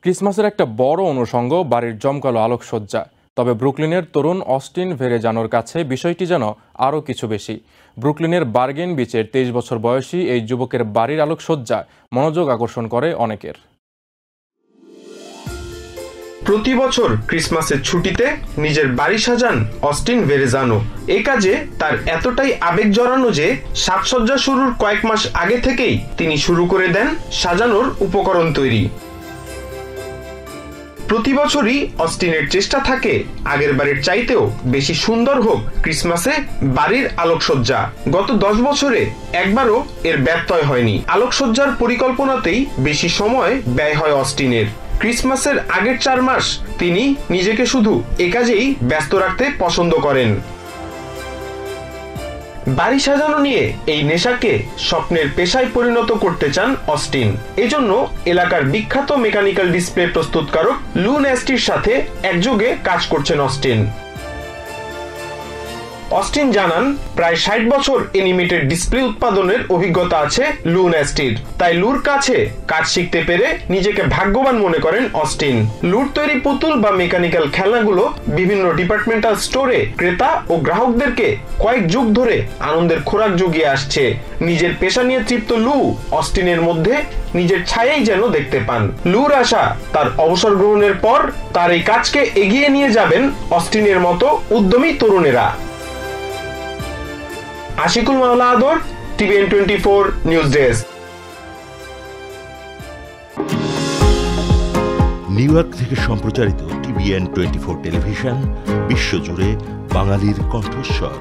ক্রিসমাসের একটা বড় অনুষঙ্গ বাড়ির জমকালো আলোকসজ্জা। তবে ব্রুকলিনের তরুণ অস্টিন ভেরেজানোর কাছে বিষয়টি যেন আরও কিছু বেশি। ব্রুকলিনের বার্গেন বিচের 23 বছর বয়সী এই যুবকের বাড়ির আলোকসজ্জা মনোযোগ আকর্ষণ করে অনেকের। প্রতি বছর ক্রিসমাসের ছুটিতে নিজের বাড়ি সাজান অস্টিন ভেরেজানো। এ কাজে তার এতটাই আবেগ জড়ানো যে সাজসজ্জা শুরুর কয়েক মাস আগে থেকেই তিনি শুরু করে দেন সাজানোর উপকরণ তৈরি। প্রতি বছরই অস্টিনের চেষ্টা থাকে আগের বারের চাইতেও বেশি সুন্দর হোক ক্রিসমাসে বাড়ির আলোকসজ্জা। গত 10 বছরে একবারও এর ব্যত্যয় হয়নি। আলোকসজ্জার পরিকল্পনাতেই বেশি সময় ব্যয় হয় অস্টিনের। ক্রিসমাসের আগের 4 মাস তিনি নিজেকে শুধু এ কাজেই ব্যস্ত রাখতে পছন্দ করেন। বাড়ি সাজানো নিয়ে এই নেশাকে স্বপ্নের পেশায় পরিণত করতে চান অস্টিন। এজন্য এলাকার বিখ্যাত মেকানিক্যাল ডিসপ্লে প্রস্তুতকারক লু নেস্টির সাথে একযোগে কাজ করছেন অস্টিন। অস্টিন জানান প্রায় 60 বছর অ্যানিমেটেড ডিসপ্লে উৎপাদনের অভিজ্ঞতা আছে লু নেস্টির। তাই লুর কাছে কাজ শিখতে পেরে নিজেকে ভাগ্যবান মনে করেন অস্টিন। লুর তৈরি পুতুল বা মেকানিক্যাল খেলনাগুলো বিভিন্ন ডিপার্টমেন্টাল স্টোরে ক্রেতা ও গ্রাহকদেরকে কয়েক যুগ ধরে আনন্দের খোরাক জুগিয়ে আসছে। নিজের পেশা নিয়ে তৃপ্ত লু অস্টিনের মধ্যে নিজের ছায়াই যেন দেখতে পান। লুর আশা তার অবসর গ্রহণের পর তার এই কাজকে এগিয়ে নিয়ে যাবেন অস্টিনের মতো উদ্যমী তরুণেরা। আশিকুল মাওলা আদর, TVN 24 news desk. New York থেকে সম্প্রচারিত টিভিএন 24 টেলিভিশন বিশ্বজুড়ে বাঙালির কণ্ঠস্বর।